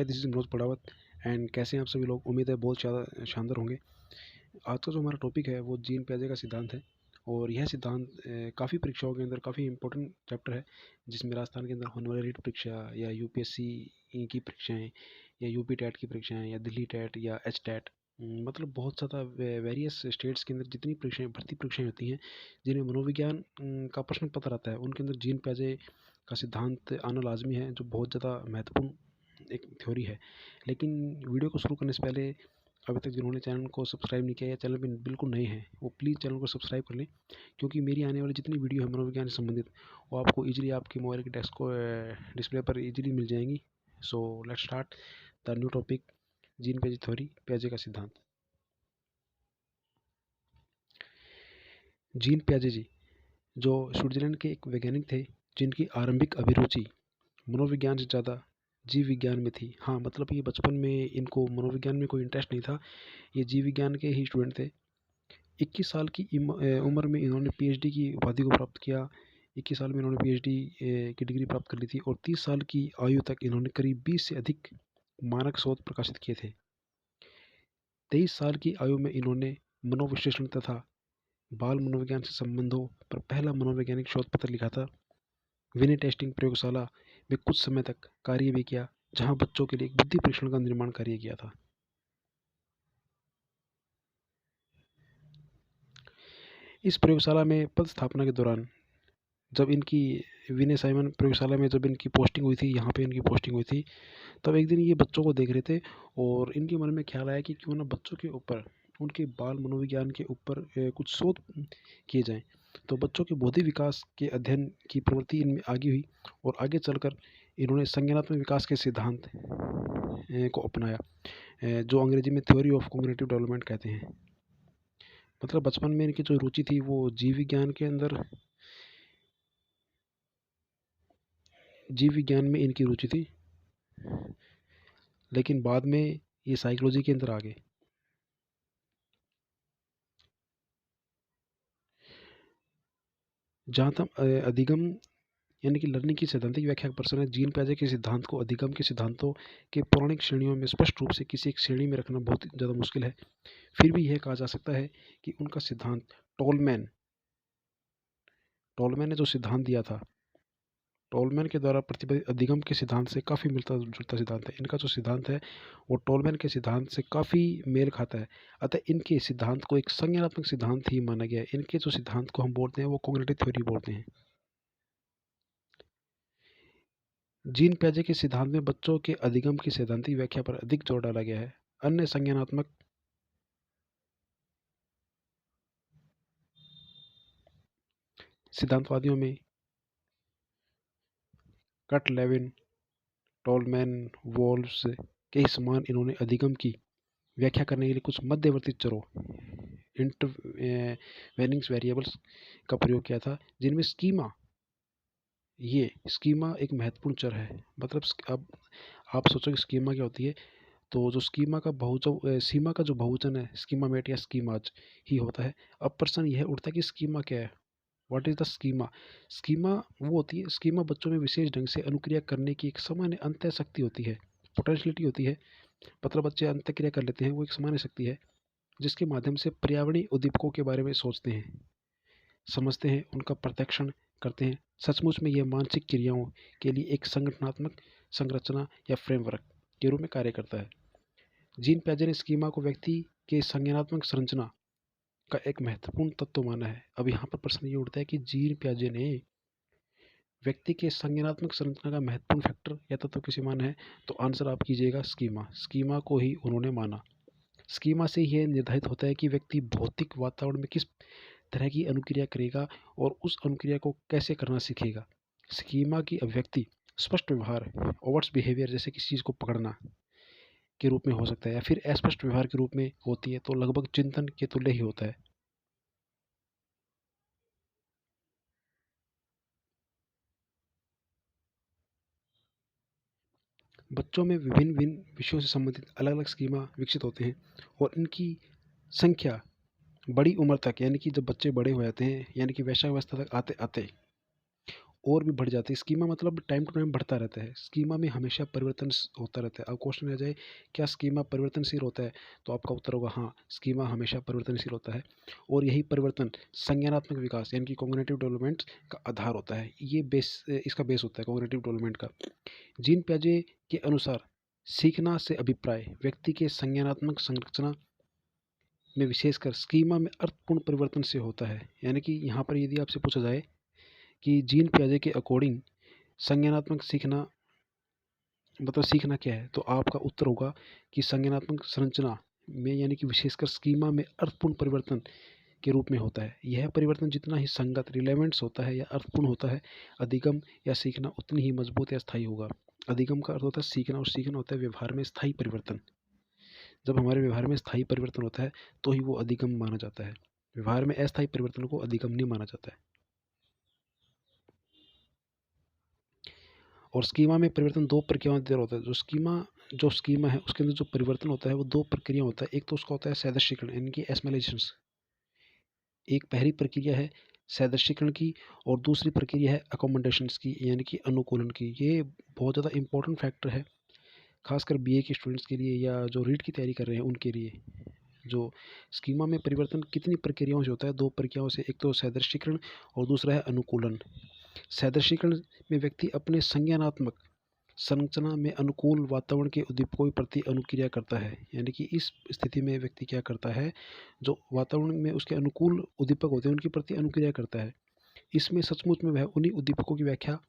This is Manoj पड़ावत and कैसे हैं आप सभी लोग। उम्मीद है बहुत ज़्यादा शानदार होंगे। आज का जो हमारा टॉपिक है वो जीन पियाजे का सिद्धांत है और यह सिद्धांत काफ़ी परीक्षाओं के अंदर काफ़ी इंपॉर्टेंट चैप्टर है, जिसमें राजस्थान के अंदर होने वाली रीट परीक्षा या यूपीएससी की परीक्षाएं या यूपी टेट की परीक्षाएं या दिल्ली टेट या एच टेट, मतलब बहुत ज़्यादा वेरियस स्टेट्स के अंदर जितनी परीक्षाएं भर्ती परीक्षाएं होती हैं जिन्हें मनोविज्ञान का प्रश्न पत्र आता है, उनके अंदर जीन पियाजे का सिद्धांत आना लाजमी है, जो बहुत ज़्यादा महत्वपूर्ण एक थ्योरी है। लेकिन वीडियो को शुरू करने से पहले अभी तक जिन्होंने चैनल को सब्सक्राइब नहीं किया या चैनल पे बिल्कुल नए हैं वो प्लीज़ चैनल को सब्सक्राइब कर लें, क्योंकि मेरी आने वाली जितनी वीडियो है मनोविज्ञान से संबंधित वो आपको इजीली आपके मोबाइल के डेस्क को डिस्प्ले पर इजीली मिल जाएंगी। So let's start the new topic, Jean पियाजे थ्योरी, पियाजे का सिद्धांत। जीन पियाजे जी जो स्विट्जरलैंड के एक वैज्ञानिक थे, जिनकी आरंभिक अभिरुचि मनोविज्ञान से ज़्यादा जीव विज्ञान में थी। हाँ, मतलब ये बचपन में इनको मनोविज्ञान में कोई इंटरेस्ट नहीं था, ये जीव विज्ञान के ही स्टूडेंट थे। 21 साल की उम्र में इन्होंने पीएचडी की उपाधि को प्राप्त किया। 21 साल में इन्होंने पीएचडी की डिग्री प्राप्त कर ली थी और 30 साल की आयु तक इन्होंने करीब 20 से अधिक मानक शोध प्रकाशित किए थे। 23 साल की आयु में इन्होंने मनोविश्लेषण तथा बाल मनोविज्ञान से संबंधों पर पहला मनोवैज्ञानिक शोध पत्र लिखा था। विनय टेस्टिंग प्रयोगशाला में कुछ समय तक कार्य भी किया, जहां बच्चों के लिए एक बुद्धि परीक्षण का निर्माण कार्य किया था। इस प्रयोगशाला में पद स्थापना के दौरान जब इनकी विनय साइमन प्रयोगशाला में जब इनकी पोस्टिंग हुई थी, यहाँ पे इनकी पोस्टिंग हुई थी, तब एक दिन ये बच्चों को देख रहे थे और इनके मन में ख्याल आया कि क्यों ना बच्चों के ऊपर, उनके बाल मनोविज्ञान के ऊपर कुछ शोध किए जाएं। तो बच्चों के बौद्धिक विकास के अध्ययन की प्रवृत्ति इनमें आगे हुई और आगे चलकर इन्होंने संज्ञानात्मक विकास के सिद्धांत को अपनाया, जो अंग्रेजी में थ्योरी ऑफ कॉग्निटिव डेवलपमेंट कहते हैं। मतलब बचपन में इनकी जो रुचि थी वो जीव विज्ञान के अंदर, जीव विज्ञान में इनकी रुचि थी, लेकिन बाद में ये साइकोलॉजी के अंदर आ गए। जहाँ तक अधिगम यानी कि लर्निंग की सैद्धांतिक व्याख्या प्रश्न है, जीन पियाजे के सिद्धांत को अधिगम के सिद्धांतों के पौराणिक श्रेणियों में स्पष्ट रूप से किसी एक श्रेणी में रखना बहुत ज़्यादा मुश्किल है। फिर भी यह कहा जा सकता है कि उनका सिद्धांत टोलमैन टोलमैन ने जो सिद्धांत दिया था, टोलमैन के द्वारा प्रतिपादित अधिगम के सिद्धांत से काफ़ी मिलता जुलता सिद्धांत है। इनका जो सिद्धांत है वो टोलमैन के सिद्धांत से काफ़ी मेल खाता है। अतः इनके सिद्धांत को एक संज्ञानात्मक सिद्धांत ही माना गया है। इनके जो सिद्धांत को हम बोलते हैं वो कॉग्निटिव थ्योरी बोलते हैं। जीन पियाजे के सिद्धांत में बच्चों के अधिगम की सैद्धांतिक व्याख्या पर अधिक जोर डाला गया है। अन्य संज्ञानात्मक सिद्धांतवादियों में कट लेविन, टोलमैन, वोल्फ्स के ही समान इन्होंने अधिगम की व्याख्या करने के लिए कुछ मध्यवर्ती चरों, इंटरवेनिंग वेरिएबल्स का प्रयोग किया था, जिनमें स्कीमा एक महत्वपूर्ण चर है। मतलब अब आप सोचो कि स्कीमा क्या होती है, तो जो सीमा का जो बहुवचन है स्कीमामेट या स्कीमाज ही होता है। अब प्रश्न यह उठता है कि स्कीमा क्या है, what is the schema. Schema वो होती है, स्कीमा बच्चों में विशेष ढंग से अनुक्रिया करने की एक सामान्य अंतः शक्ति होती है, पोटेंशियलिटी होती है। मतलब बच्चे अंतःक्रिया कर लेते हैं, वो एक सामान्य शक्ति है जिसके माध्यम से पर्यावरणीय उद्दीपकों के बारे में सोचते हैं, समझते हैं, उनका प्रत्यक्षण करते हैं। सचमुच में यह मानसिक क्रियाओं के लिए एक संगठनात्मक संरचना या फ्रेमवर्क के रूप में कार्य करता है। जीन पियाजे ने स्कीमा को व्यक्ति के संज्ञानात्मक संरचना का एक महत्वपूर्ण तत्व माना है। अब यहाँ पर प्रश्न ये उठता है कि जीन पियाजे ने व्यक्ति के संज्ञानात्मक संरचना का महत्वपूर्ण फैक्टर या तत्व किसे माना है, तो आंसर आप कीजिएगा स्कीमा को ही उन्होंने माना। स्कीमा से यह निर्धारित होता है कि व्यक्ति भौतिक वातावरण में किस तरह की अनुक्रिया करेगा और उस अनुक्रिया को कैसे करना सीखेगा। स्कीमा की अभिव्यक्ति स्पष्ट व्यवहार, ओवर्ट्स बिहेवियर, जैसे किसी चीज़ को पकड़ना के रूप में हो सकता है, या फिर अस्पष्ट व्यवहार के रूप में होती है, तो लगभग चिंतन के तुल्य ही होता है। बच्चों में विभिन्न विभिन्न विषयों से संबंधित अलग अलग स्कीमा विकसित होते हैं और इनकी संख्या बड़ी उम्र तक, यानी कि जब बच्चे बड़े हो जाते हैं, यानी कि वैशाखावस्था तक आते आते और भी बढ़ जाती है। स्कीमा मतलब टाइम टू टाइम बढ़ता रहता है। स्कीमा में हमेशा परिवर्तन होता रहता है। अब क्वेश्चन आ जाए क्या स्कीमा परिवर्तनशील होता है, तो आपका उत्तर होगा हाँ, स्कीमा हमेशा परिवर्तनशील होता है। और यही परिवर्तन संज्ञानात्मक विकास यानी कि कॉग्निटिव डेवलपमेंट का आधार होता है। ये बेस, इसका बेस होता है कॉग्निटिव डेवलपमेंट का। जीन पियाजे के अनुसार सीखना से अभिप्राय व्यक्ति के संज्ञानात्मक संरचना में विशेषकर स्कीमा में अर्थपूर्ण परिवर्तन से होता है। यानी कि यहाँ पर यदि आपसे पूछा जाए कि जीन पियाजे के अकॉर्डिंग संज्ञानात्मक सीखना मतलब सीखना क्या है, तो आपका उत्तर होगा कि संज्ञानात्मक संरचना में यानी कि विशेषकर स्कीमा में अर्थपूर्ण परिवर्तन के रूप में होता है। यह परिवर्तन जितना ही संगत रिलेवेंट्स होता है या अर्थपूर्ण होता है, अधिगम या सीखना उतनी ही मजबूत या स्थायी होगा। अधिगम का अर्थ होता है सीखना और सीखना होता है व्यवहार में स्थायी परिवर्तन। जब हमारे व्यवहार में स्थायी परिवर्तन होता है तो ही वो अधिगम माना जाता है। व्यवहार में अस्थायी परिवर्तन को अधिगम नहीं माना जाता है। और स्कीमा में परिवर्तन दो प्रक्रियाओं द्वारा होता है। जो स्कीमा है उसके अंदर जो परिवर्तन होता है वो दो प्रक्रिया होता है। एक तो उसका होता है सैद्रशीकरण यानी कि एस्मिलेशंस। एक पहली प्रक्रिया है सैद्रशीकरण की और दूसरी प्रक्रिया है अकोमोडेशंस की यानी कि अनुकूलन की। ये बहुत ज़्यादा इंपॉर्टेंट फैक्टर है, खासकर बीए के स्टूडेंट्स के लिए या जो रीट की तैयारी कर रहे हैं उनके लिए। जो स्कीमा में परिवर्तन कितनी प्रक्रियाओं से होता है, दो प्रक्रियाओं से। एक तो सैद्रशीकरण और दूसरा है अनुकूलन। सैद्रशीकरण में व्यक्ति अपने संज्ञानात्मक संरचना में अनुकूल वातावरण के उद्दीपकों के प्रति अनुक्रिया करता है। यानी कि इस स्थिति में व्यक्ति क्या करता है, जो वातावरण में उसके अनुकूल उद्दीपक होते हैं उनके प्रति अनुक्रिया करता है। इसमें सचमुच में वह उन्हीं उद्दीपकों की व्याख्या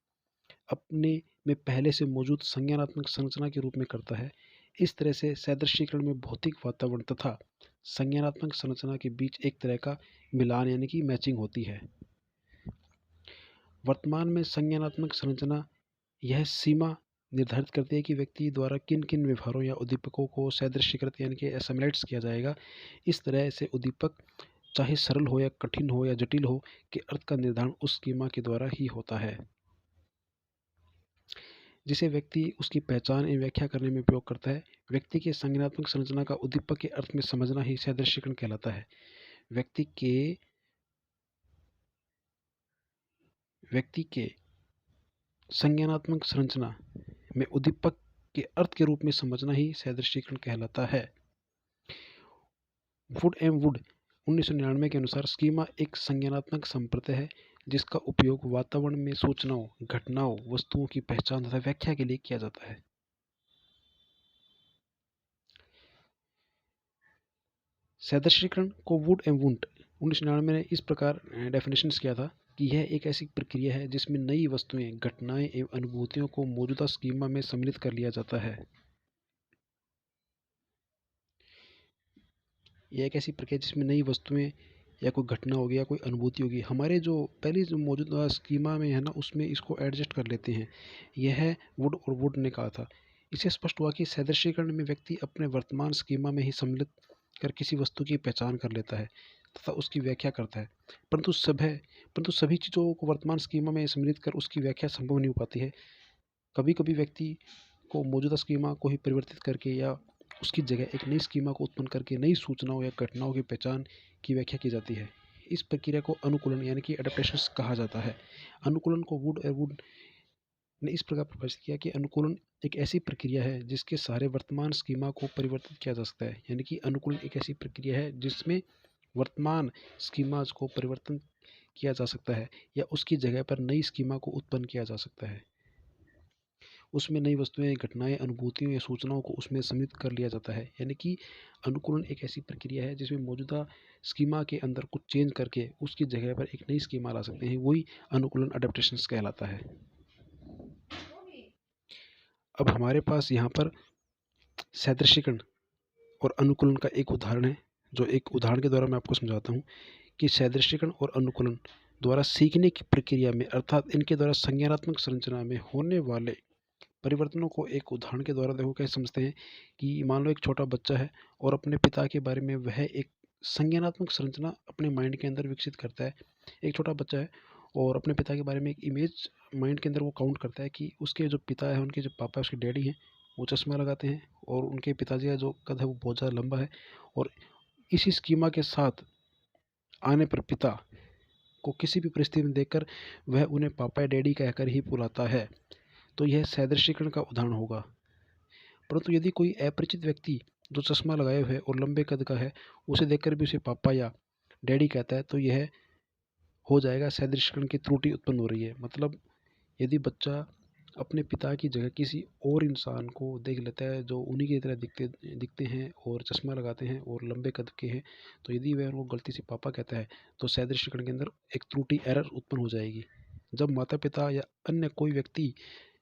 अपने में पहले से मौजूद संज्ञानात्मक संरचना के रूप में करता है। इस तरह से सैद्रशीकरण में भौतिक वातावरण तथा संज्ञानात्मक संरचना के बीच एक तरह का मिलान यानी कि मैचिंग होती है। वर्तमान में संज्ञानात्मक संरचना यह सीमा निर्धारित करती है कि व्यक्ति द्वारा किन किन व्यवहारों या उद्दीपकों को सैद्रशीकृत यानी कि एसिमिलेट्स किया जाएगा। इस तरह से उद्दीपक चाहे सरल हो या कठिन हो या जटिल हो के अर्थ का निर्धारण उस स्कीमा के द्वारा ही होता है, जिसे व्यक्ति उसकी पहचान एवं व्याख्या करने में उपयोग करता है। व्यक्ति के संज्ञानात्मक संरचना का उद्दीपक के अर्थ में समझना ही सैद्रशीकरण कहलाता है। व्यक्ति के संज्ञानात्मक संरचना में उद्दीपक के अर्थ के रूप में समझना ही सैद्रशीकरण कहलाता है। वुड एंड वुड 1999 के अनुसार स्कीमा एक संज्ञानात्मक संप्रदाय है जिसका उपयोग वातावरण में सूचनाओं, घटनाओं, वस्तुओं की पहचान तथा व्याख्या के लिए किया जाता है। सैद्रशीकरण को वुड एंड वुड 1999 ने इस प्रकार डेफिनेशन किया था कि यह एक ऐसी प्रक्रिया है जिसमें नई वस्तुएं, घटनाएं एवं अनुभूतियों को मौजूदा स्कीमा में सम्मिलित कर लिया जाता है। यह एक ऐसी प्रक्रिया जिसमें नई वस्तुएं या कोई घटना होगी या कोई अनुभूति होगी, हमारे जो पहली जो मौजूदा स्कीमा में है ना उसमें इसको एडजस्ट कर लेते हैं। यह वुड और वुड ने कहा था। इससे स्पष्ट हुआ कि सैद्रशीकरण में व्यक्ति अपने वर्तमान स्कीमा में ही सम्मिलित कर किसी वस्तु की पहचान कर लेता है तथा उसकी व्याख्या करता है। परंतु सभी चीज़ों को वर्तमान स्कीमा में सम्मिलित कर उसकी व्याख्या संभव नहीं हो पाती है। कभी कभी व्यक्ति को मौजूदा स्कीमा को ही परिवर्तित करके या उसकी जगह एक नई स्कीमा को उत्पन्न करके नई सूचनाओं या घटनाओं की पहचान की व्याख्या की जाती है। इस प्रक्रिया को अनुकूलन यानी कि एडेप्टेशंस कहा जाता है। अनुकूलन को वुड और वुड ने इस प्रकार परिभाषित किया कि अनुकूलन एक ऐसी प्रक्रिया है जिसके सहारे वर्तमान स्कीमा को परिवर्तित किया जा सकता है। यानी कि अनुकूलन एक ऐसी प्रक्रिया है जिसमें वर्तमान स्कीमा को परिवर्तन किया जा सकता है या उसकी जगह पर नई स्कीमा को उत्पन्न किया जा सकता है। उसमें नई वस्तुएं, घटनाएं, अनुभूतियों या सूचनाओं को उसमें सम्मिलित कर लिया जाता है। यानी कि अनुकूलन एक ऐसी प्रक्रिया है जिसमें मौजूदा स्कीमा के अंदर कुछ चेंज करके उसकी जगह पर एक नई स्कीमा ला सकते हैं। वही अनुकूलन अडेप्टेशंस कहलाता है। अब हमारे पास यहाँ पर सैद्रशीकरण और अनुकूलन का एक उदाहरण है, जो एक उदाहरण के द्वारा मैं आपको समझाता हूँ कि सैद्रशीकरण और अनुकूलन द्वारा सीखने की प्रक्रिया में अर्थात इनके द्वारा संज्ञानात्मक संरचना में होने वाले परिवर्तनों को एक उदाहरण के द्वारा देखो कैसे समझते हैं कि मान लो एक छोटा बच्चा है और अपने पिता के बारे में वह एक संज्ञानात्मक संरचना अपने माइंड के अंदर विकसित करता है। एक छोटा बच्चा है और अपने पिता के बारे में एक इमेज माइंड के अंदर वो काउंट करता है कि उसके जो पिता है, उनके जो पापा, उसके डैडी हैं, वो चश्मा लगाते हैं और उनके पिताजी का जो कद है वो बहुत ज़्यादा लंबा है। और इसी स्कीमा के साथ आने पर पिता को किसी भी परिस्थिति में देखकर वह उन्हें पापा या डैडी कहकर ही बुलाता है, तो यह सदृशीकरण का उदाहरण होगा। परंतु यदि कोई अपरिचित व्यक्ति जो चश्मा लगाए हुए और लंबे कद का है, उसे देखकर भी उसे पापा या डैडी कहता है, तो यह हो जाएगा सदृशीकरण की त्रुटि उत्पन्न हो रही है। मतलब यदि बच्चा अपने पिता की जगह किसी और इंसान को देख लेता है जो उन्हीं की तरह दिखते दिखते हैं और चश्मा लगाते हैं और लंबे कद के हैं, तो यदि वह उनको गलती से पापा कहता है, तो सदृशीकरण के अंदर एक त्रुटि एरर उत्पन्न हो जाएगी। जब माता पिता या अन्य कोई व्यक्ति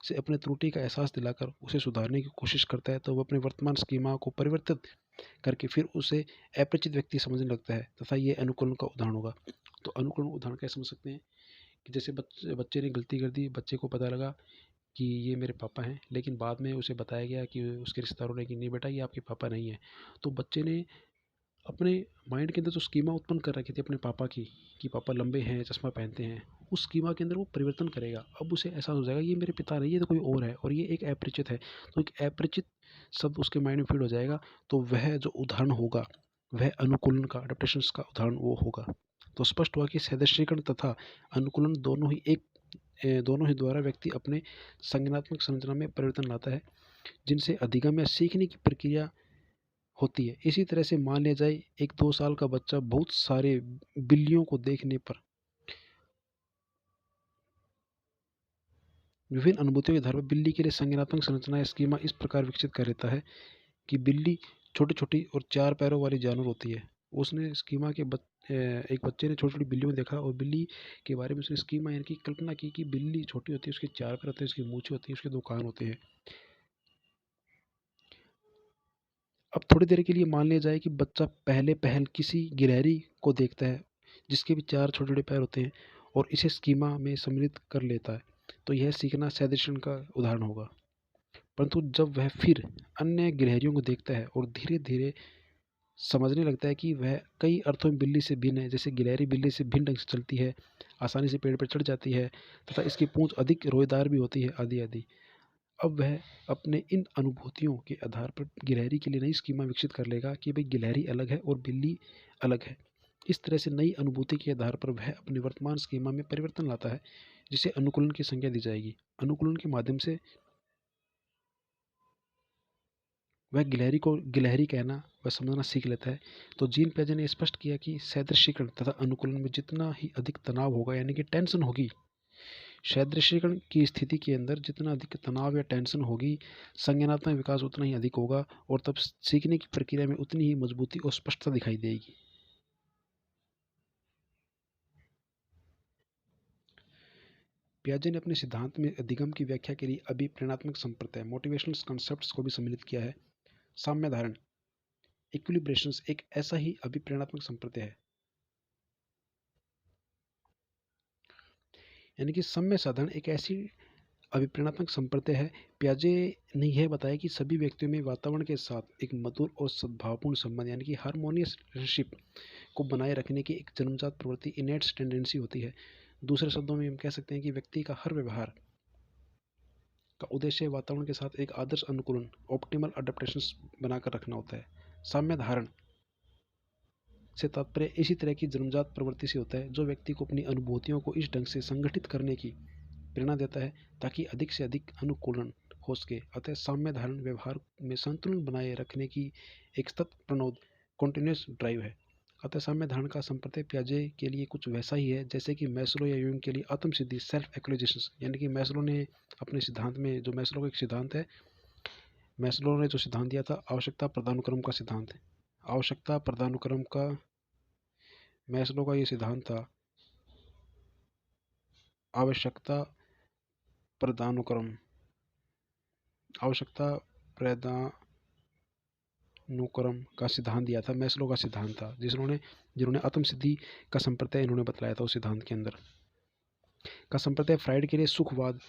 से अपने त्रुटि का एहसास दिलाकर उसे सुधारने की कोशिश करता है, तो वह अपने वर्तमान स्कीमा को परिवर्तित करके फिर उसे अपरिचित व्यक्ति समझने लगता है, तथा ये अनुकूलन का उदाहरण होगा। तो अनुकूलन उदाहरण कैसे समझ सकते हैं कि जैसे बच्चे ने गलती कर दी, बच्चे को पता लगा कि ये मेरे पापा हैं, लेकिन बाद में उसे बताया गया कि उसके रिश्तेदारों ने कि नहीं बेटा ये आपके पापा नहीं है। तो बच्चे ने अपने माइंड के अंदर जो स्कीमा उत्पन्न कर रखी थी अपने पापा की, कि पापा लंबे हैं, चश्मा पहनते हैं, उस स्कीमा के अंदर वो परिवर्तन करेगा। अब उसे एहसास हो जाएगा ये मेरे पिता नहीं, ये तो कोई और है और ये एक अपरिचित है। तो एक अपरिचित शब्द उसके माइंड में फीड हो जाएगा, तो वह जो उदाहरण होगा वह अनुकूलन का, अडेप्टेशंस का उदाहरण वो होगा। तो स्पष्ट हुआ कि सदृशीकरण तथा अनुकूलन दोनों ही द्वारा व्यक्ति अपने संज्ञानात्मक संरचना में परिवर्तन लाता है, जिनसे अधिगम या सीखने की प्रक्रिया होती है। इसी तरह से मान लिया जाए एक 2 साल का बच्चा बहुत सारे बिल्लियों को देखने पर विभिन्न अनुभूतियों के आधार पर बिल्ली के लिए संज्ञानात्मक संरचना या स्कीमा इस प्रकार विकसित कर लेता है कि बिल्ली छोटी-छोटी और 4 पैरों वाली जानवर होती है। उसने स्कीमा के एक बच्चे ने छोटी-छोटी बिल्लियों को देखा और बिल्ली के बारे में उसने स्कीमा यानी कि कल्पना की कि बिल्ली छोटी होती है, उसके 4 पैर होते हैं, उसकी मूंछें होती हैं, उसके 2 कान होते हैं। अब थोड़ी देर के लिए मान लिया जाए कि बच्चा पहल किसी गिलहरी को देखता है जिसके भी 4 छोटे-छोटे पैर होते हैं और इसे स्कीमा में सम्मिलित कर लेता है, तो यह सीखना सदृशीकरण का उदाहरण होगा। परंतु जब वह फिर अन्य गिलहरियों को देखता है और धीरे-धीरे समझने लगता है कि वह कई अर्थों में बिल्ली से भिन्न है, जैसे गिलहरी बिल्ली से भिन्न ढंग से चलती है, आसानी से पेड़ पर चढ़ जाती है तथा इसकी पूंछ अधिक रोएदार भी होती है, आदि आदि। अब वह अपने इन अनुभूतियों के आधार पर गिलहरी के लिए नई स्कीमा विकसित कर लेगा कि भाई गिलहरी अलग है और बिल्ली अलग है। इस तरह से नई अनुभूति के आधार पर वह अपने वर्तमान स्कीमा में परिवर्तन लाता है, जिसे अनुकूलन की संज्ञा दी जाएगी। अनुकूलन के माध्यम से वह गिलहरी को गिलहरी कहना व समझना सीख लेता है। तो जीन पियाजे ने स्पष्ट किया कि सदृशीकरण तथा अनुकूलन में जितना ही अधिक तनाव होगा यानी कि टेंशन होगी, सदृशीकरण की स्थिति के अंदर जितना अधिक तनाव या टेंशन होगी, संज्ञानात्मक विकास उतना ही अधिक होगा और तब सीखने की प्रक्रिया में उतनी ही मजबूती और स्पष्टता दिखाई देगी। पियाजे ने अपने सिद्धांत में अधिगम की व्याख्या के लिए अभिप्रेरणात्मक संप्रदाय मोटिवेशनल कॉन्सेप्ट्स को भी सम्मिलित किया है। साम्य धारण इक्विलिब्रेशंस एक ऐसा ही अभिप्रेरणात्मक संप्रदाय है, यानी कि सम्य साधन एक ऐसी अभिप्रेरणात्मक संप्रदाय है। पियाजे ने यह बताया कि सभी व्यक्तियों में वातावरण के साथ एक मधुर और सद्भावपूर्ण संबंध यानी कि हार्मोनियस रिलेशनशिप को बनाए रखने की एक जन्मजात प्रवृत्ति इनेट्स टेंडेंसी होती है। दूसरे शब्दों में हम कह सकते हैं कि व्यक्ति का हर व्यवहार का उद्देश्य वातावरण के साथ एक आदर्श अनुकूलन ऑप्टिमल अडेप्टेशंस बनाकर रखना होता है। साम्य धारण से तात्पर्य इसी तरह की जन्मजात प्रवृत्ति से होता है जो व्यक्ति को अपनी अनुभूतियों को इस ढंग से संगठित करने की प्रेरणा देता है ताकि अधिक से अधिक अनुकूलन हो सके। अतः साम्य धारण व्यवहार में संतुलन बनाए रखने की एक सतत प्रणोद कॉन्टिन्यूस ड्राइव है। अतः साम्य धारण का संप्रदाय पियाजे के लिए कुछ वैसा ही है जैसे कि मैस्लो या यूंग के लिए आत्म सिद्धि सेल्फ एक्चुअलाइजेशन, यानी कि मैस्लो ने अपने सिद्धांत में, जो मैस्लो का एक सिद्धांत है, मैस्लो ने जो सिद्धांत दिया था आवश्यकता प्रदानुक्रम का सिद्धांत है। आवश्यकता प्रदानुक्रम का मैस्लो का ये सिद्धांत था, आवश्यकता प्रदानुक्रम, आवश्यकता प्रदानुक्रम का सिद्धांत दिया था, मैस्लो का सिद्धांत था, जिन्होंने आत्म सिद्धि का संप्रदाय इन्होंने बतलाया था उस सिद्धांत के अंदर का संप्रदाय। फ्राइड के लिए सुखवाद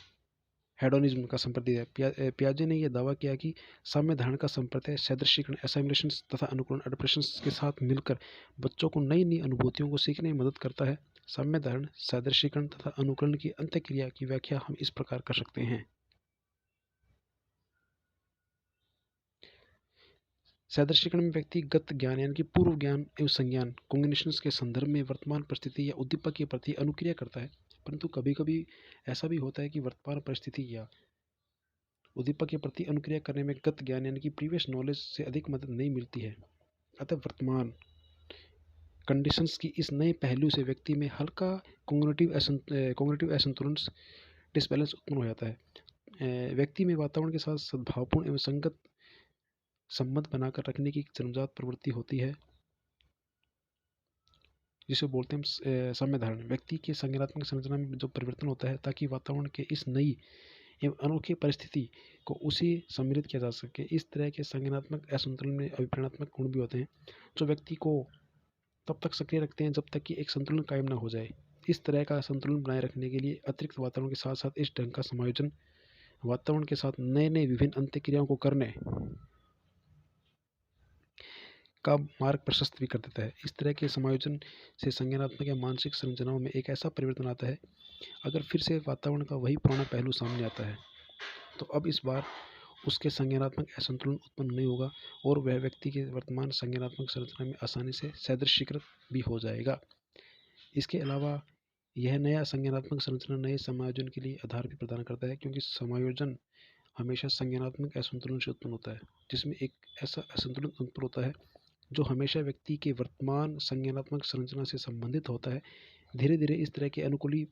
हेडोनिज्म का संप्रदाय है। पियाजे ने यह दावा किया कि साम्य धारण का संप्रदाय सदृशीकरण एसाइमुलेशन तथा अनुकूलन अडप्टेशन के साथ मिलकर बच्चों को नई नई अनुभूतियों को सीखने में मदद करता है। साम्य धारण, सदृशीकरण तथा अनुकूलन की अंतःक्रिया की व्याख्या हम इस प्रकार कर सकते हैं। सादृश्यीकरण में व्यक्तिगत ज्ञान यानी कि पूर्व ज्ञान एवं संज्ञान कॉग्निशंस के संदर्भ में वर्तमान परिस्थिति या उद्दीपक के प्रति अनुक्रिया करता है। परंतु कभी कभी ऐसा भी होता है कि वर्तमान परिस्थिति या उद्दीपक के प्रति अनुक्रिया करने में गत ज्ञान यानी कि प्रीवियस नॉलेज से अधिक मदद नहीं मिलती है। अतः वर्तमान कंडीशंस की इस नए पहलू से व्यक्ति में हल्का कॉग्निटिव असंतुलन डिसबैलेंस उत्पन्न हो जाता है। व्यक्ति में वातावरण के साथ सद्भावपूर्ण एवं संगत संबंध बनाकर रखने की जन्मजात प्रवृत्ति होती है, जिसे बोलते हैं साम्य धारण। व्यक्ति के संज्ञानात्मक संरचना में जो परिवर्तन होता है ताकि वातावरण के इस नई एवं अनोखी परिस्थिति को उसी सम्मिलित किया जा सके। इस तरह के संज्ञानात्मक असंतुलन में अभिप्रेरणात्मक गुण भी होते हैं जो व्यक्ति को तब तक सक्रिय रखते हैं जब तक कि एक संतुलन कायम न हो जाए। इस तरह का संतुलन बनाए रखने के लिए अतिरिक्त वातावरण के साथ साथ इस ढंग का समायोजन वातावरण के साथ नए नए विभिन्न अंतःक्रियाओं को करने का मार्ग प्रशस्त भी कर देता है। इस तरह के समायोजन से संज्ञानात्मक या मानसिक संरचनाओं में एक ऐसा परिवर्तन आता है, अगर फिर से वातावरण का वही पुराना पहलू सामने आता है तो अब इस बार उसके संज्ञानात्मक असंतुलन उत्पन्न नहीं होगा और वह व्यक्ति के वर्तमान संज्ञानात्मक संरचना में आसानी से सादृश्यीकृत भी हो जाएगा। इसके अलावा यह नया संज्ञानात्मक संरचना नए समायोजन के लिए आधार भी प्रदान करता है, क्योंकि समायोजन हमेशा संज्ञानात्मक असंतुलन से उत्पन्न होता है, जिसमें एक ऐसा असंतुलन उत्पन्न होता है जो हमेशा व्यक्ति के वर्तमान संज्ञानात्मक संरचना से संबंधित होता है। धीरे धीरे इस तरह के अनुकूली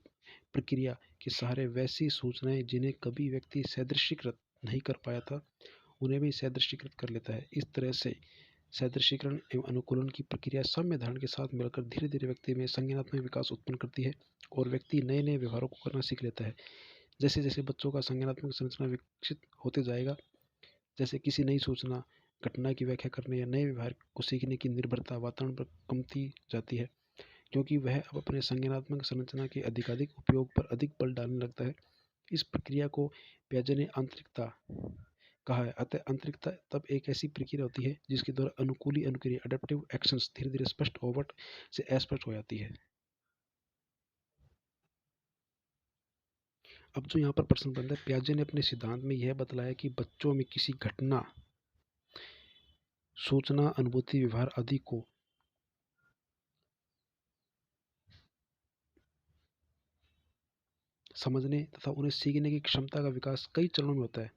प्रक्रिया के सहारे वैसी सूचनाएं जिन्हें कभी व्यक्ति सादृश्यीकृत नहीं कर पाया था उन्हें भी सादृश्यीकृत कर लेता है। इस तरह से सादृश्यीकरण एवं अनुकूलन की प्रक्रिया साम्य धारण के साथ मिलकर धीरे धीरे व्यक्ति में संज्ञानात्मक विकास उत्पन्न करती है और व्यक्ति नए नए व्यवहारों को करना सीख लेता है। जैसे जैसे बच्चों का संज्ञानात्मक संरचना विकसित होते जाएगा, जैसे किसी नई सूचना घटना की व्याख्या करने या नए व्यवहार को सीखने की निर्भरता वातावरण पर कमती जाती है, क्योंकि वह अब अपने संज्ञानात्मक संरचना के अधिकाधिक उपयोग पर अधिक बल डालने लगता है। इस प्रक्रिया को पियाजे ने आंतरिकता कहा है। अतः आंतरिकता तब एक ऐसी प्रक्रिया होती है जिसके द्वारा अनुकूली अनुक्रिया अडेप्टिव एक्शंस धीरे धीरे स्पष्ट ओवट से अस्पष्ट हो जाती है। अब जो यहाँ पर प्रश्न बनता है, पियाजे ने अपने सिद्धांत में यह बतलाया कि बच्चों में किसी घटना, सूचना, अनुभूति, व्यवहार आदि को समझने तथा उन्हें सीखने की क्षमता का विकास कई चरणों में होता है।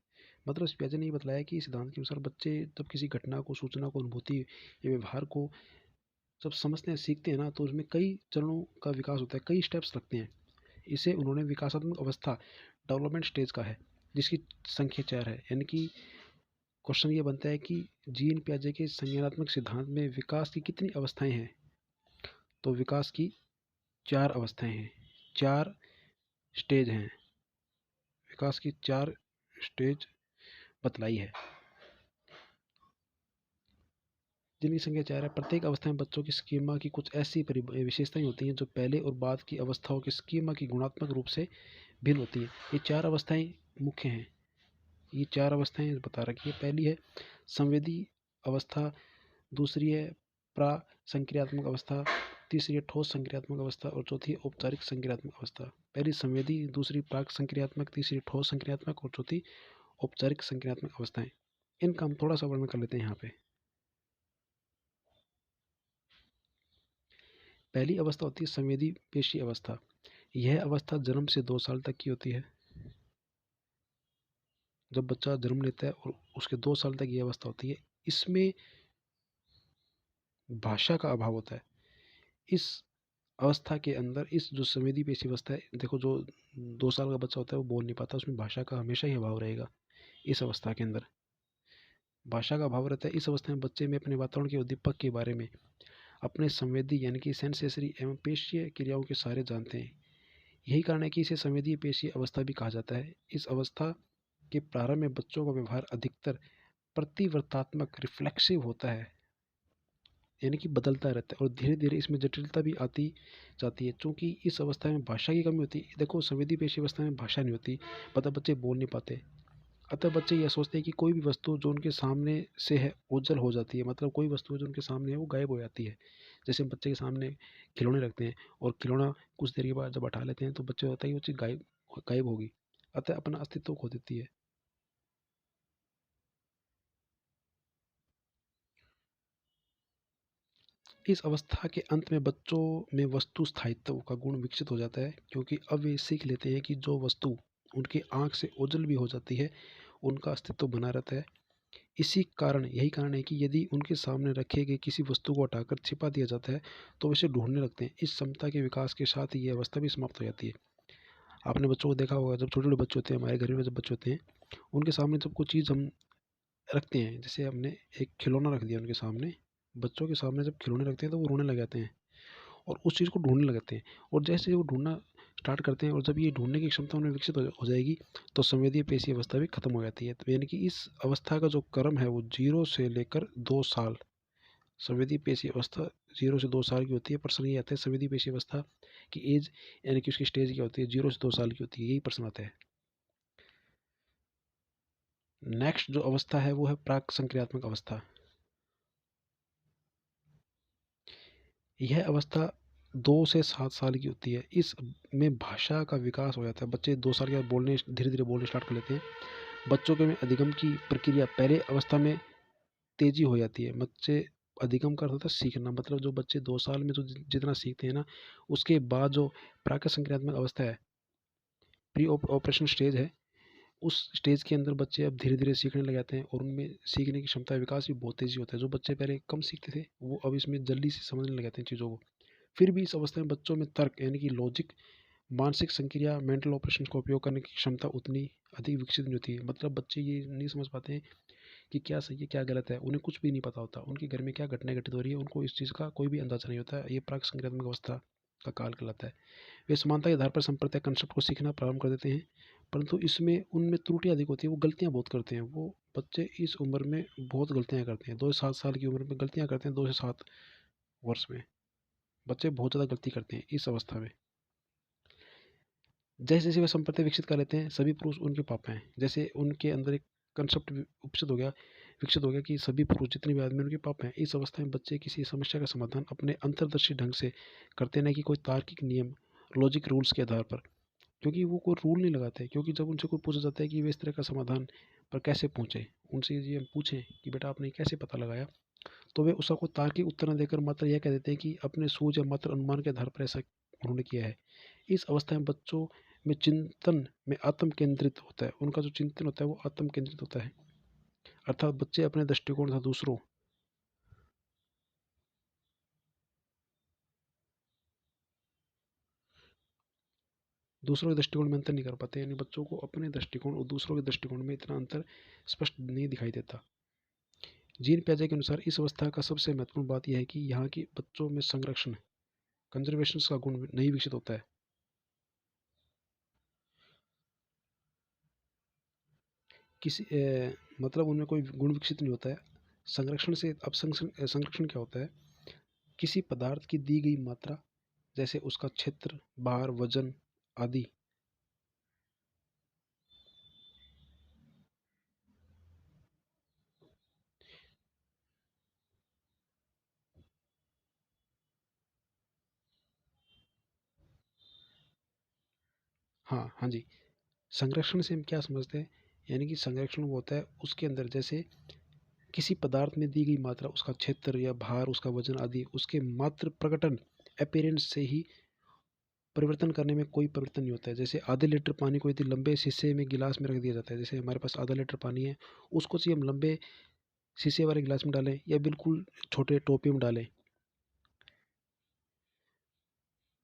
मतलब पियाजे ने ये बतलाया कि सिद्धांत के अनुसार बच्चे जब किसी घटना को, सूचना को, अनुभूति या व्यवहार को जब समझते हैं, सीखते हैं ना, तो उसमें कई चरणों का विकास होता है, कई स्टेप्स लगते हैं। इसे उन्होंने विकासात्मक अवस्था डेवलपमेंट स्टेज का है, जिसकी संख्या 4 है। यानी कि क्वेश्चन ये बनता है कि जीन पियाजे के संज्ञानात्मक सिद्धांत में विकास की कितनी अवस्थाएं हैं? तो विकास की 4 अवस्थाएं हैं, 4 स्टेज हैं। विकास की 4 स्टेज बतलाई है, जिनकी संख्या 4 है। प्रत्येक अवस्था में बच्चों की स्कीमा की कुछ ऐसी विशेषताएं होती हैं जो पहले और बाद की अवस्थाओं की स्कीमा की गुणात्मक रूप से भिन्न होती हैं। ये 4 अवस्थाएं मुख्य हैं। ये 4 अवस्थाएं बता रखी है। पहली है संवेदी अवस्था, दूसरी है प्रासंक्रियात्मक अवस्था, तीसरी है ठोस संक्रियात्मक अवस्था और चौथी है औपचारिक संक्रियात्मक अवस्था। पहली संवेदी, दूसरी प्राक संक्रियात्मक, तीसरी ठोस संक्रियात्मक और चौथी औपचारिक संक्रियात्मक अवस्थाएं। इनका हम थोड़ा सा वर्णन कर लेते हैं यहाँ पे। पहली अवस्था होती है संवेदी पेशी अवस्था। यह अवस्था जन्म से 2 साल तक की होती है। जब बच्चा जन्म लेता है और उसके 2 साल तक ये अवस्था होती है, इसमें भाषा का अभाव होता है। इस अवस्था के अंदर इस जो संवेदी पेशी अवस्था है, देखो जो 2 साल का बच्चा होता है वो बोल नहीं पाता, उसमें भाषा का हमेशा ही अभाव रहेगा। इस अवस्था के अंदर भाषा का अभाव रहता है। इस अवस्था में बच्चे में अपने वातावरण के उद्दीपक के बारे में अपने संवेदी यानी कि सेंसेसरी एवं पेशीय क्रियाओं के सहारे जानते हैं। यही कारण है कि इसे संवेदीय पेशीय अवस्था भी कहा जाता है। इस अवस्था के प्रारंभ में बच्चों का व्यवहार अधिकतर प्रतिवर्तात्मक रिफ्लेक्सिव होता है, यानी कि बदलता रहता है और धीरे धीरे इसमें जटिलता भी आती जाती है, क्योंकि इस अवस्था में भाषा की कमी होती है। देखो संवेदी पेशी अवस्था में भाषा नहीं होती, मतलब बच्चे बोल नहीं पाते। अतः बच्चे यह सोचते हैं कि कोई भी वस्तु जो उनके सामने से है ओझल हो जाती है, मतलब कोई वस्तु जो उनके सामने है वो गायब हो जाती है। जैसे बच्चे के सामने खिलौने रखते हैं और खिलौना कुछ देर के बाद जब हटा लेते हैं तो बच्चे होता है कि वो चीज़ गायब गायब होगी, अतः अपना अस्तित्व खो देती है। इस अवस्था के अंत में बच्चों में वस्तु स्थायित्व का गुण विकसित हो जाता है, क्योंकि अब वे सीख लेते हैं कि जो वस्तु उनकी आँख से ओझल भी हो जाती है, उनका अस्तित्व बना रहता है। यही कारण है कि यदि उनके सामने रखे गए किसी वस्तु को हटाकर छिपा दिया जाता है, तो वे इसे ढूँढने लगते हैं। इस क्षमता के विकास के साथ ही ये अवस्था भी समाप्त हो जाती है। आपने बच्चों को देखा होगा, जब छोटे-छोटे बच्चे होते हैं, हमारे घर में जब बच्चे होते हैं, उनके सामने जब कोई चीज़ हम रखते हैं, जैसे हमने एक खिलौना रख दिया उनके सामने, बच्चों के सामने जब खिलौने रखते हैं तो वो रोने लग जाते हैं और उस चीज़ को ढूँढने लग जाते हैं। और जैसे वो ढूँढना स्टार्ट करते हैं और जब ये ढूँढने की क्षमता उनमें विकसित हो जाएगी, तो संवेदी पेशी अवस्था भी खत्म हो जाती है। तो यानी कि इस अवस्था का जो क्रम है वो 0 से लेकर 2 साल, संवेदी पेशी अवस्था 0 से 2 साल की होती है। प्रश्न ये आता है संवेदी पेशी अवस्था की एज, यानी कि उसकी स्टेज क्या होती है, 0 से 2 साल की होती है, यही प्रश्न आता है। नेक्स्ट जो अवस्था है वो है प्राक संक्रियात्मक अवस्था। यह अवस्था 2 से 7 साल की होती है। इस में भाषा का विकास हो जाता है। बच्चे 2 साल के बाद बोलने धीरे धीरे बोलने स्टार्ट कर लेते हैं। बच्चों के में अधिगम की प्रक्रिया पहले अवस्था में तेजी हो जाती है। बच्चे अधिगम का अर्थ होता है सीखना, मतलब जो बच्चे 2 साल में जो जितना सीखते हैं ना, उसके बाद जो प्राक संक्रियात्मक अवस्था है, प्री ऑपरेशन स्टेज है, उस स्टेज के अंदर बच्चे अब धीरे धीरे सीखने लग जाते हैं और उनमें सीखने की क्षमता विकास भी बहुत तेजी होता है। जो बच्चे पहले कम सीखते थे, वो अब इसमें जल्दी से समझने लग जाते हैं चीज़ों को। फिर भी इस अवस्था में बच्चों में तर्क, यानी कि लॉजिक, मानसिक संक्रिया, मेंटल ऑपरेशन का उपयोग करने की क्षमता उतनी अधिक विकसित नहीं होती है। मतलब बच्चे ये नहीं समझ पाते हैं कि क्या सही है क्या गलत है, उन्हें कुछ भी नहीं पता होता, उनके घर में क्या घटनाएं घटित हो रही है उनको इस चीज़ का कोई भी अंदाजा नहीं होता है। ये प्राक संक्रियात्मक अवस्था का काल कहलाता है। वे समानता के आधार पर संप्रदाय कंसेप्ट को सीखना प्रारंभ कर देते हैं, परंतु इसमें उनमें त्रुटियाँ अधिक होती है, वो गलतियाँ बहुत करते हैं। वो बच्चे इस उम्र में बहुत गलतियाँ करते हैं। 2 से 7 साल की उम्र में गलतियाँ करते हैं। 2 से 7 वर्ष में बच्चे बहुत ज़्यादा गलती करते हैं इस अवस्था में। जैसे जैसे वे संप्रदाय विकसित कर लेते हैं, सभी पुरुष उनके पापा हैं। जैसे उनके अंदर एक कंसेप्ट विकसित हो गया कि सभी पुरुष जितने भी आदमी उनके पापा हैं। इस अवस्था में बच्चे किसी समस्या का समाधान अपने अंतर्दर्शी ढंग से करते, नहीं कि कोई तार्किक नियम, लॉजिक रूल्स के आधार पर। क्योंकि वो कोई रूल नहीं लगाते, क्योंकि जब उनसे कोई पूछा जाता है कि वे इस तरह का समाधान पर कैसे पहुँचे, उनसे ये हम पूछें कि बेटा आपने कैसे पता लगाया, तो वे उसका कोई तार्किक उत्तर न देकर मात्र यह कह देते हैं कि अपने सूझ या मात्र अनुमान के आधार पर ऐसा उन्होंने किया है। इस अवस्था में बच्चों में चिंतन में आत्म केंद्रित होता है। उनका जो चिंतन होता है वो आत्म केंद्रित होता है, अर्थात बच्चे अपने दृष्टिकोण तथा दूसरों के दृष्टिकोण में अंतर नहीं कर पाते, यानी बच्चों को अपने दृष्टिकोण और दूसरों के दृष्टिकोण में इतना अंतर स्पष्ट नहीं दिखाई देता। जीन पियाजे के अनुसार इस अवस्था का सबसे महत्वपूर्ण बात यह है कि यहाँ की बच्चों में संरक्षण, कंजर्वेशन का गुण नहीं विकसित होता है। मतलब उनमें कोई गुण विकसित नहीं होता है। संरक्षण से अब संरक्षण क्या होता है? किसी पदार्थ की दी गई मात्रा, जैसे उसका क्षेत्र, भार, वजन आदि। हाँ, हाँ जी। संरक्षण से हम क्या समझते हैं? यानी कि संरक्षण वो होता है उसके अंदर, जैसे किसी पदार्थ में दी गई मात्रा, उसका क्षेत्र या भार, उसका वजन आदि, उसके मात्र प्रकटन, अपीयरेंस से ही परिवर्तन करने में कोई परिवर्तन नहीं होता है। जैसे आधे लीटर पानी को यदि लंबे शीशे में गिलास में रख दिया जाता है, जैसे हमारे पास आधा लीटर पानी है, उसको चाहिए हम लंबे शीशे वाले गिलास में डालें या बिल्कुल छोटे टोपे में डालें,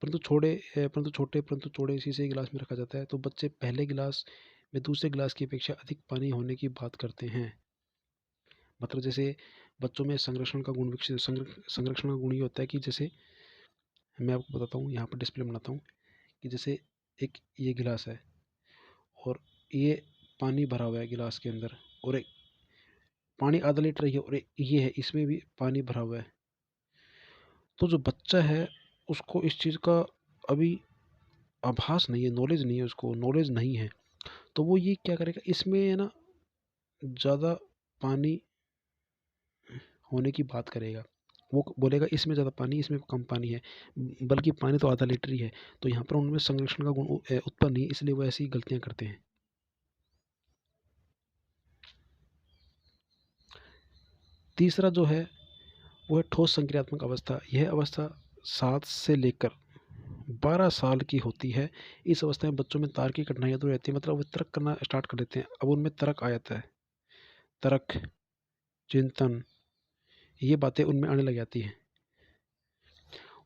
परंतु चौड़े शीशे के गिलास में रखा जाता है, तो बच्चे पहले गिलास में दूसरे गिलास की अपेक्षा अधिक पानी होने की बात करते हैं। मतलब जैसे बच्चों में संरक्षण का गुण ये होता है कि जैसे मैं आपको बताता हूँ, यहाँ पर डिस्प्ले बनाता हूँ कि जैसे एक ये गिलास है और ये पानी भरा हुआ है गिलास के अंदर, और एक पानी आधा लीटर ही है, और ये है इसमें भी पानी भरा हुआ है। तो जो बच्चा है उसको इस चीज़ का अभी आभास नहीं है, नॉलेज नहीं है, उसको नॉलेज नहीं है, तो वो ये क्या करेगा, इसमें है ना ज़्यादा पानी होने की बात करेगा। वो बोलेगा इसमें ज़्यादा पानी, इसमें कम पानी है, बल्कि पानी तो आधा लीटर ही है। तो यहाँ पर उनमें संरक्षण का गुण उत्पन्न नहीं है, इसलिए वो ऐसी गलतियाँ करते हैं। तीसरा जो है वो है ठोस संक्रियात्मक अवस्था। यह अवस्था 7 से लेकर 12 साल की होती है। इस अवस्था में बच्चों में तार्किक कठिनाइयाँ तो रहती है, मतलब वो तर्क करना स्टार्ट कर देते हैं। अब उनमें तर्क आ जाता है, तर्क, चिंतन, ये बातें उनमें आने लग जाती हैं।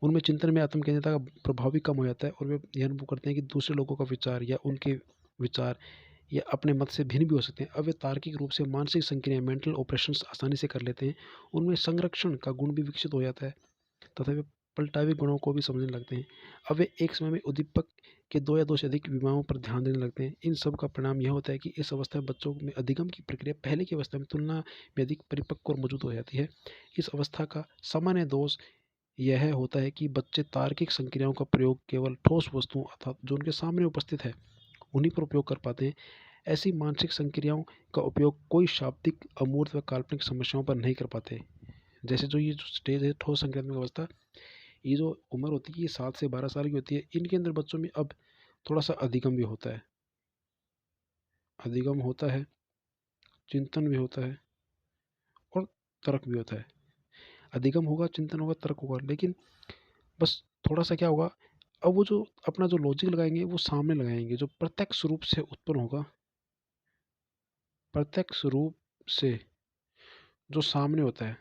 उनमें चिंतन में आत्मकेंद्रितता का प्रभाव भी कम हो जाता है और वे यह अनुभव करते हैं कि दूसरे लोगों का विचार या उनके विचार या अपने मत से भिन्न भी हो सकते हैं। अब वे तार्किक रूप से मानसिक संक्रियाएं, मेंटल ऑपरेशंस आसानी से कर लेते हैं। उनमें संरक्षण का गुण भी विकसित हो जाता है तथा वे पलटावे गुणों को भी समझने लगते हैं। अब वे एक समय में उद्दीपक के 2 या 2 से अधिक विमाओं पर ध्यान देने लगते हैं। इन सब का परिणाम यह होता है कि इस अवस्था में बच्चों में अधिगम की प्रक्रिया पहले की अवस्था में तुलना में अधिक परिपक्व और मौजूद हो जाती है। इस अवस्था का सामान्य दोष यह होता है कि बच्चे तार्किक संक्रियाओं का प्रयोग केवल ठोस वस्तुओं अर्थात जो उनके सामने उपस्थित है उन्हीं पर उपयोग कर पाते हैं। ऐसी मानसिक संक्रियाओं का उपयोग कोई शाब्दिक, अमूर्त व काल्पनिक समस्याओं पर नहीं कर पाते। जैसे जो ये जो स्टेज है ठोस संक्रियात्मक अवस्था, ये जो उम्र होती है ये 7 से 12 साल की होती है। इनके अंदर बच्चों में अब थोड़ा सा अधिगम भी होता है, अधिगम होता है, चिंतन भी होता है और तर्क भी होता है। अधिगम होगा, चिंतन होगा, तर्क होगा, लेकिन बस थोड़ा सा क्या होगा, अब वो जो अपना जो लॉजिक लगाएंगे वो सामने लगाएंगे, जो प्रत्यक्ष रूप से उत्पन्न होगा, प्रत्यक्ष रूप से जो सामने होता है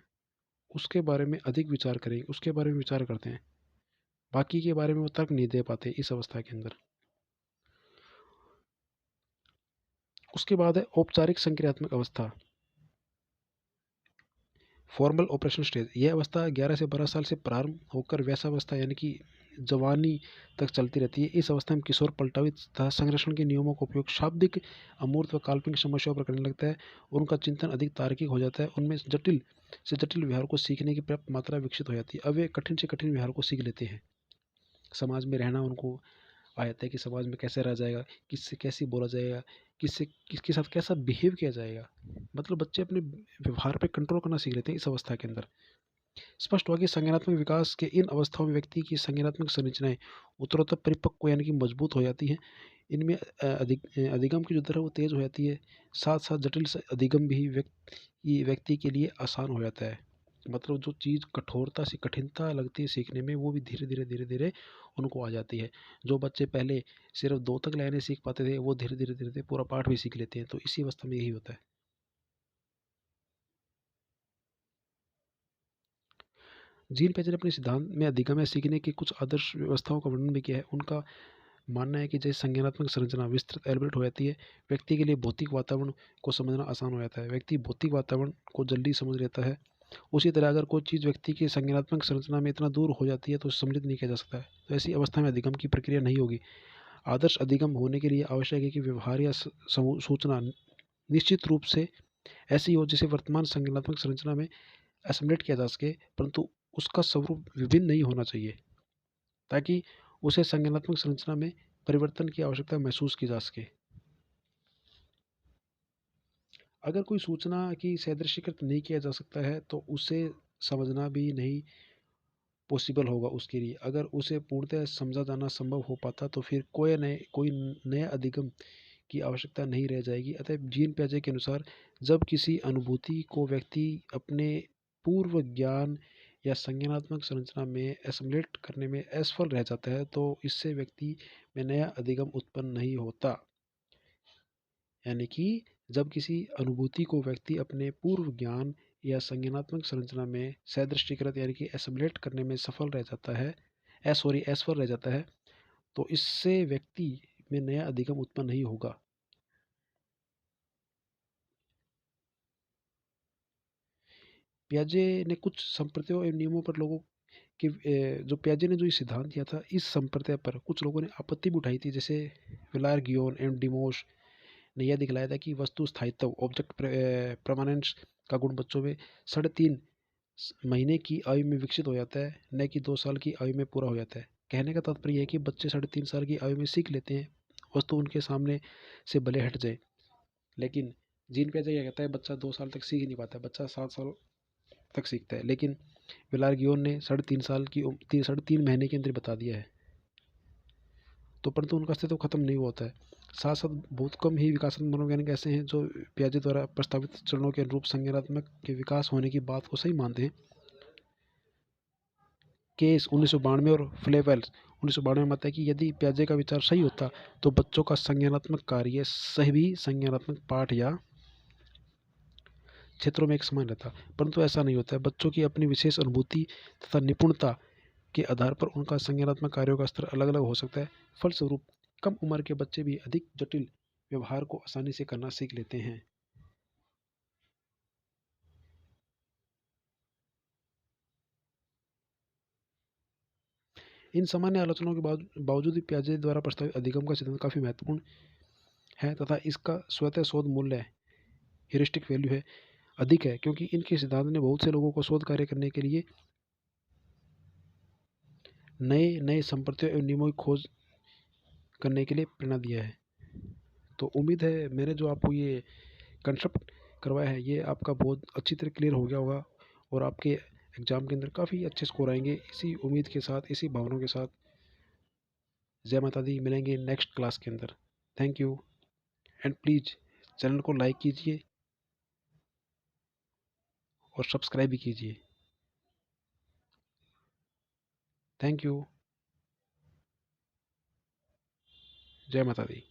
उसके बारे में अधिक विचार करेंगे, उसके बारे में विचार करते हैं। बाकी के बारे में वो तर्क नहीं दे पाते इस अवस्था के अंदर। उसके बाद है औपचारिक संक्रियात्मक अवस्था, फॉर्मल ऑपरेशन स्टेज। यह अवस्था 11 से 12 साल से प्रारंभ होकर वैसावस्था यानी कि जवानी तक चलती रहती है। इस अवस्था में किशोर पलटावी तथा संरक्षण के नियमों का उपयोग शाब्दिक, अमूर्त व काल्पनिक समस्याओं पर करने लगता है। उनका चिंतन अधिक तार्किक हो जाता है। उनमें जटिल से जटिल व्यवहार को सीखने की पर्याप्त मात्रा विकसित हो जाती है। अब वे कठिन से कठिन व्यवहार को सीख लेते हैं। समाज में रहना उनको आ जाता है कि समाज में कैसे रहा जाएगा, किससे कैसे बोला जाएगा, किससे किसके साथ कैसा बिहेव किया जाएगा। मतलब बच्चे अपने व्यवहार पे कंट्रोल करना सीख लेते हैं इस अवस्था के अंदर। स्पष्ट हुआ कि संज्ञानात्मक विकास के इन अवस्थाओं में व्यक्ति की संज्ञानात्मक संरचनाएं उत्तरोत्तर परिपक्व यानी कि मजबूत हो जाती हैं। इनमें अधिगम की जो दर है वो तेज हो जाती है। साथ साथ जटिल से अधिगम भी व्यक्ति के लिए आसान हो जाता है। मतलब जो चीज़ कठोरता से कठिनता लगती है सीखने में वो भी धीरे धीरे धीरे धीरे उनको आ जाती है। जो बच्चे पहले सिर्फ 2 तक लाइनें सीख पाते थे वो धीरे धीरे धीरे धीरे पूरा पाठ भी सीख लेते हैं। तो इसी अवस्था में यही होता है। जीन पियाजे ने अपने सिद्धांत में अधिगम या सीखने की कुछ आदर्श व्यवस्थाओं का वर्णन भी किया है। उनका मानना है कि जैसे संज्ञानात्मक संरचना विस्तृत एलबरेट हो जाती है, व्यक्ति के लिए भौतिक वातावरण को समझना आसान हो जाता है। व्यक्ति भौतिक वातावरण को जल्दी समझ लेता है। उसी तरह अगर कोई चीज़ व्यक्ति की संज्ञानात्मक संरचना में इतना दूर हो जाती है तो उसे सम्मिलित नहीं किया जा सकता है। तो ऐसी अवस्था में अधिगम की प्रक्रिया नहीं होगी। आदर्श अधिगम होने के लिए आवश्यक है कि व्यवहार या सूचना निश्चित रूप से ऐसी हो जिसे वर्तमान संज्ञानात्मक संरचना में असमिलेट किया जा सके, परंतु उसका स्वरूप विभिन्न नहीं होना चाहिए ताकि उसे संज्ञानात्मक संरचना में परिवर्तन की आवश्यकता महसूस की जा सके। अगर कोई सूचना की सादृश्यकृत नहीं किया जा सकता है तो उसे समझना भी नहीं पॉसिबल होगा उसके लिए। अगर उसे पूर्णतः समझा जाना संभव हो पाता तो फिर कोई नया अधिगम की आवश्यकता नहीं रह जाएगी। अतः जीन पियाजे के अनुसार जब किसी अनुभूति को व्यक्ति अपने पूर्व ज्ञान या संज्ञानात्मक संरचना में एसिमुलेट करने में असफल रह जाता है तो इससे व्यक्ति में नया अधिगम उत्पन्न नहीं होता। यानी कि जब किसी अनुभूति को व्यक्ति अपने पूर्व ज्ञान या संज्ञानात्मक संरचना में सदृष्टिकृत यानी कि एसिमुलेट करने में सफल रह जाता है असफल रह जाता है तो इससे व्यक्ति में नया अधिगम उत्पन्न नहीं होगा। पियाजे ने कुछ संप्रदायों एवं नियमों पर लोगों के जो पियाजे ने जो ये सिद्धांत दिया था इस संप्रदाय पर कुछ लोगों ने आपत्ति भी उठाई थी। जैसे विलार गियोन एवं डिमोश ने यह दिखलाया था कि वस्तु स्थायित्व ऑब्जेक्ट परमानेंस का गुण बच्चों में 3.5 महीने की आयु में विकसित हो जाता है, न कि 2 साल की आयु में पूरा हो जाता है। कहने का तात्पर्य यह है कि बच्चे 3.5 साल की आयु में सीख लेते हैं, वस्तु उनके सामने से भले हट जाए। लेकिन जीन पियाजे क्या कहता है बच्चा 2 साल तक सीख ही नहीं पाता, बच्चा 7 साल तक सीखता है। लेकिन विलार्गियोन ने 3.5 महीने के अंदर बता दिया है। तो परंतु उनका अस्तित्व खत्म नहीं होता है। साथ साथ बहुत कम ही विकासात्मक मनोवैज्ञानिक ऐसे हैं जो पियाजे द्वारा प्रस्तावित चरणों के अनुरूप संज्ञानात्मक के विकास होने की बात को सही मानते हैं। केस 1992 और फ्लेवेल्स 1992 में आता है कि यदि पियाजे का विचार सही होता तो बच्चों का संज्ञानात्मक कार्य सभी संज्ञानात्मक पाठ या क्षेत्रों में एक समान रहता, परंतु ऐसा नहीं होता है। बच्चों की अपनी विशेष अनुभूति तथा निपुणता के आधार पर उनका संज्ञानात्मक कार्यों का स्तर अलग अलग हो सकता है। फलस्वरूप कम उम्र के बच्चे भी अधिक जटिल व्यवहार को आसानी से करना सीख लेते हैं। इन सामान्य आलोचनाओं के बावजूद भी पियाजे द्वारा प्रस्तावित अधिगम का सिद्धांत काफ़ी महत्वपूर्ण है तथा इसका स्वतः शोध मूल्य ह्यूरिस्टिक वैल्यू है अधिक है, क्योंकि इनके सिद्धांत ने बहुत से लोगों को शोध कार्य करने के लिए नए नए संप्रत्यों एवं नियमों की खोज करने के लिए प्रेरणा दिया है। तो उम्मीद है मैंने जो आपको ये कंसेप्ट करवाया है ये आपका बहुत अच्छी तरह क्लियर हो गया होगा और आपके एग्ज़ाम के अंदर काफ़ी अच्छे स्कोर आएंगे। इसी उम्मीद के साथ, इसी भावनाओं के साथ, जय माता दी। मिलेंगे नेक्स्ट क्लास के अंदर। Thank you and please channel को लाइक कीजिए और सब्सक्राइब भी कीजिए। Thank you. जय माता दी।